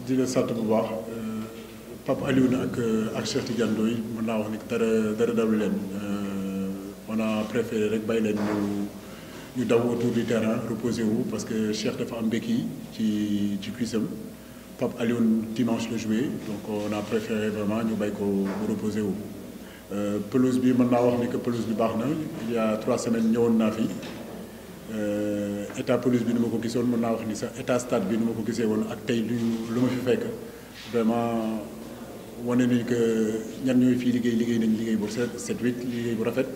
di la sant bu baax Pape Alioune ak Cheikh Tidiane Ndoye mën naa wax ni dara dalu leen on a préféré rek bàyyi leen ñu daw autour du terrain reposer wu parce que Cheikh dafa am béquille ci cuissam Pape Alioune dimanche la joué donc on a préféré vraiment ñu bàyyi ko mu reposer wu. Pelouse bi mën naa wax ni que pelouse bi baax na il y a 3 semaines ñëwoon naa fi état pelouse bi ni ma ko gisoon mën naa wax ni sax état stade bi ni ma ko gisee woon ak tey lu ma fi fekk vraiment wane nañu que ñan ñooy fii liggéey nañ liggéey bu set wecc liggéey bu rafet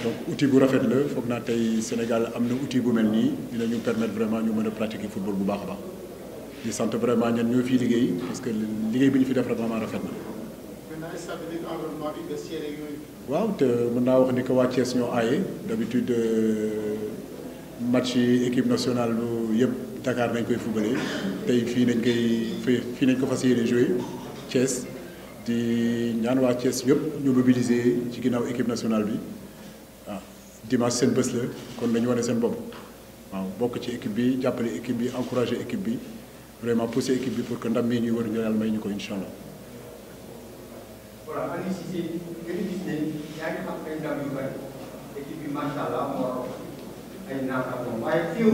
donc outil bu rafet la foog naa tey Sénégal am na outil bu mel nii dinañu permettre vraiment ñu mën a pratiquer football bu baax a baax di sant vraiment ñan ñoo fii liggéey parce que liggéey bi ñu fi def vraiment rafet na. waaw te mën naa wax ni que waa Thiès ñoo aaye d'habitude match yi équipe nationale bu yëpp Dakar nañ koy fubalee tey fii nañ ko fas yéene joué Thiès di ñaan waa Thiès yëpp ñu mobiliser ci ginnaaw équipe nationale bi waaw dimanche seen bés la kon nañu wane seen bopp waaw bokk ci équipe bi jàppale équipe bi encourager équipe bi vraiment pousser équipe bi pour que ndam mii ñuy wër nga yàlla may ñu ko incha allah. voilà Aliou Cissé nga gis ne yaa ngi xam ay ndam yu bari équipe bi macha allah moo ay naataangoom waaye teewul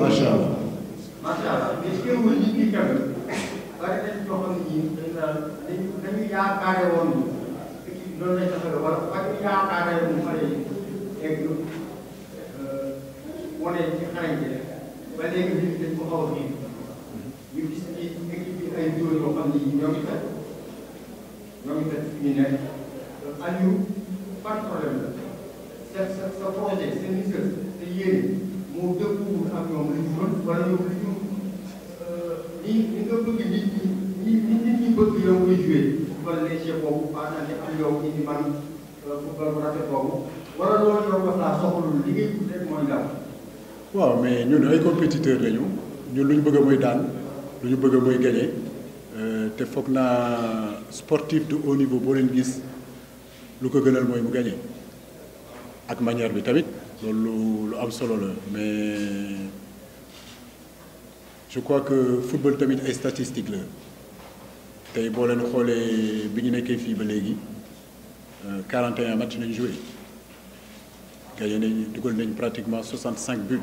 macha allah mais teewul nit ñi tamit bari nañ ñoo xam ne ñii dañu yaakaare woon équipe noonu lañ taxawee wala ba ñu yaakaare mu fay egg wane ci xarañte ba léegi nit dañ ko xaw a xiir ñu gis ci équipe bi ay joueurs yoo xam ne ñoo ngi fekk fi ñu nekk Aliou pas problème la sa projet sa mission sa yéene moo dëppoo ak ñoom li ñu mën wala yow li ñu ni nga bëgg nit ñi bëgg yow ngay joué football léger boobu maanaam am yow ñi di man football bu rafet boobu wala loolu yow wax laa soxalul li ngay ut rek mooy daal. waaw mais ñun ay compétiteurs lañu ñun lu ñu bëgg mooy daan lu ñu bëgg mooy gagné te foog naa sportif de haut niveau boo leen gis lu ko gënal mooy mu gagné ak manière bi tamit loolu lu am solo la mais je crois que football tamit ay statistiques la tey boo leen xoolee bi ñu nekkee fii ba léegi 41 matchs nañ joué gagné nañ dugal nañ pratiquement 65 buts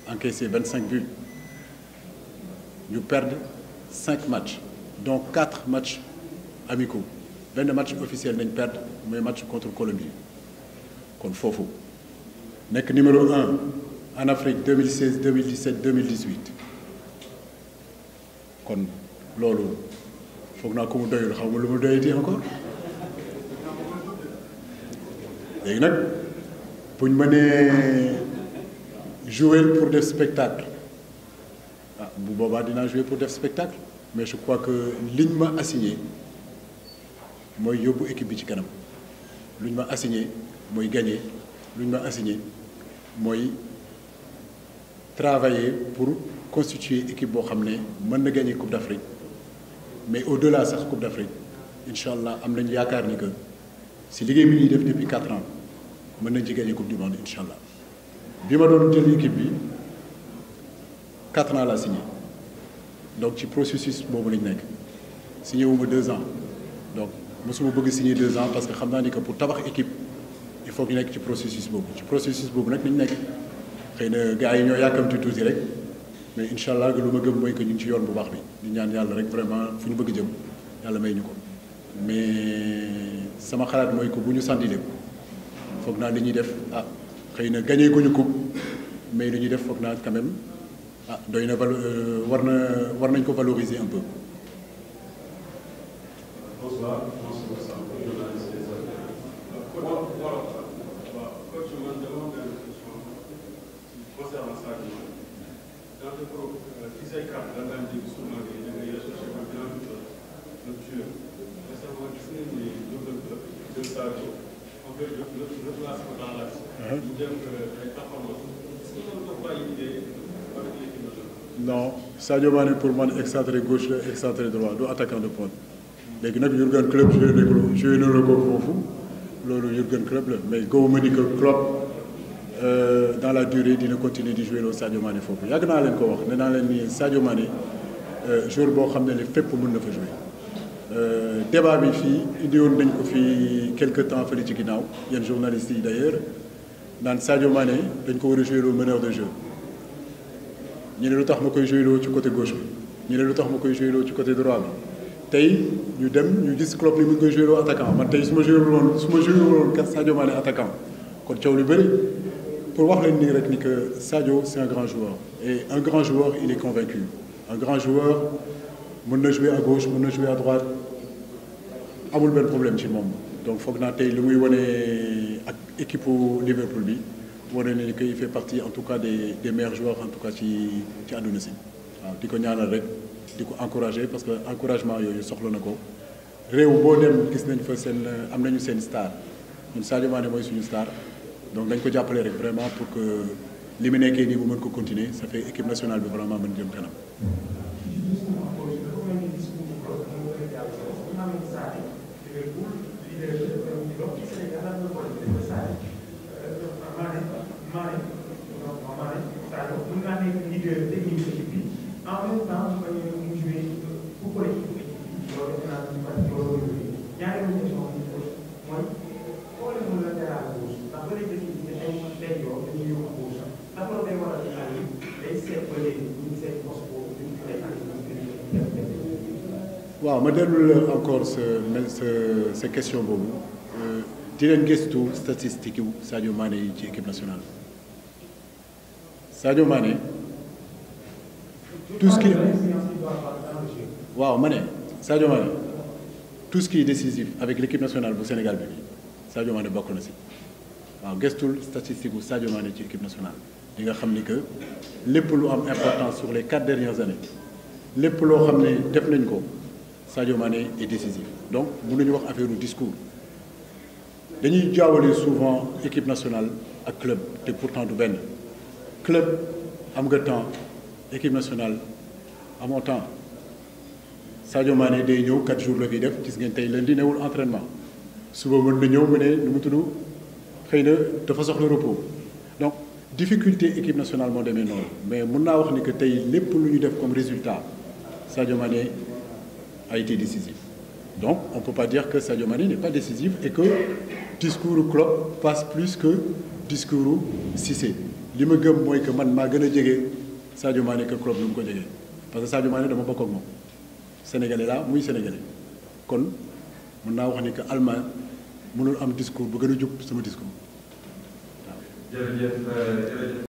encaissé 25 buts ñu perdre 5 matchs dont 4 matchs amicaux benn match officiel nañ perdre mooy match contre Colombie kon foofu nekk numéro 1 en Afrique 2016 2017 2018 kon loolu foog naa ko mu doyul xaw ma lu mu doyati encore léegi nag buñ mënee jouer pour def spectacle bu boobaa dinaa jouer pour def spectacle mais je crois que liñ ma assigné mooy yóbbu équipe bi ci kanam luñ ma assigné mooy gagner luñ ma assigné mooy travailler pour constituer équipe boo xam ne mën na gagner Coupe d'Afrique mais au-delà sax Coupe d'Afrique incha allah am nañ yaakaar ni que si liggéey bi ñuy def depuis 4 ans mën nañ ci gagner Coupe du Monde incha allah bi ma doon jël équipe bi 4 ans laa signé donc ci processus boobu lañ nekk signé wu ma 2 ans donc mosuma bëgg signé 2 ans parce que xam naa ni que pour tabax équipe il faut que ñu nekk ci processus boobu nag nañ nekk xëy na gars yi ñoo yàkkamti tuuti rek mais incha allah lu ma gëm mooy que ñu ngi ci yoon bu baax bi di ñaan yàlla rek vraiment fu ñu bëgg jëm yàlla may ñu ko mais sama xalaat mooy que bu ñu sandi lépp foog naa li ñuy def xëy na gagné ko ñu coupe mais li ñuy def foog naa quand même doy na war nañ ko valoriser un peu. Bonsoir. Non, Sadio Mané pour man excentré gauche la excentré droit du attaquant de pointe léegi nag Jürgen Klopp joué na la ko foofu loolu Jürgen Klopp la mais gëwuma ni que Klopp dans la durée dina continuer di jouer loo Sadio Mané foofu yàgg naa leen ko wax nee naa leen ni Sadio Mané joueur boo xam ne fépp mën na fa jouer. Débat bi fii indiwoon nañ ko fii quelque temps fële ci ginnaaw yenn journalistes yi d'ailleurs naan Sadio Mané dañ ko war a jouer loo meneur de jeu ñu ne lu tax ma koy jouer loo ci côté gauche bi ñu ne lu tax ma koy jouer loo ci côté droit bi tey ñu dem ñu gis Klopp ni mu ngi koy jouer loo attaquant man tey su ma jouer woon kat Sadio Mané attaquant kon coow lu bëri pour wax leen nii rek ni que Sadio c'est un grand joueur et un grand joueur il est convaincu un grand joueur mën na jouer à gauche mën na jouer à droite amul benn problème ci moom donc foog naa tey lu muy wane ak équipe Liverpool bi wane nañu que il fait partie en tout cas des meilleurs joueurs en tout cas ci àdduna si waaw di ko ñaanal rek di ko encourager parce que encouragement yooyu soxla na ko réew boo dem gis nañ fa seen am nañu seen star ñun Sadio Mané mooy suñu star donc dañ ko jàppale rek vraiment pour que li mu nekkee nii mu mën ko continuer ça fait équipe nationale bi vraiment mën jëm kanam. waaw ma dellu encore sa question boobu di leen gëstu statistique yu Sadio Mané yi ci équipe nationale Sadio Mané tout ce qui waaw ma ne Sadio Mané tout ce qui est décisif avec l'équipe nationale bu Sénégal bi Sadio Mané bokk na si waaw gëstul statistique yu Sadio Mané ci équipe nationale di nga xam ni que lépp lu am importance sur les 4 dernières années lépp loo xam ne def nañ ko Sadio Mané est décisif donc mënuñu wax affaire discours dañuy jaawale souvent équipe nationale ak club te pourtant du benn club am nga temps équipe nationale amoo temps Sadio Mané day ñëw 4 jours la fiy def gis ngeen tey lundi newul entraînement suba mën na ñëw mu ne nu mu tudd xëy na dafa soxla repos donc difficulté équipe nationale moo demee noonu mais mun naa wax ni que tey lépp lu ñu def comme résultat Sadio Mané a été décisif donc on peut pas dire que Sadio Mané n'est pas décisif et que discours Klopp passe plus que discours Cissé li ma gëm mooy que man maa gën a jege Sadio Mané que Klopp lu mu ko jege parce que Sadio Mané dama bokk ak moom sénégalais la muy sénégalais kon mën naa wax ni que Allemagne mënul am discours bu gën a jub sama discours waaw.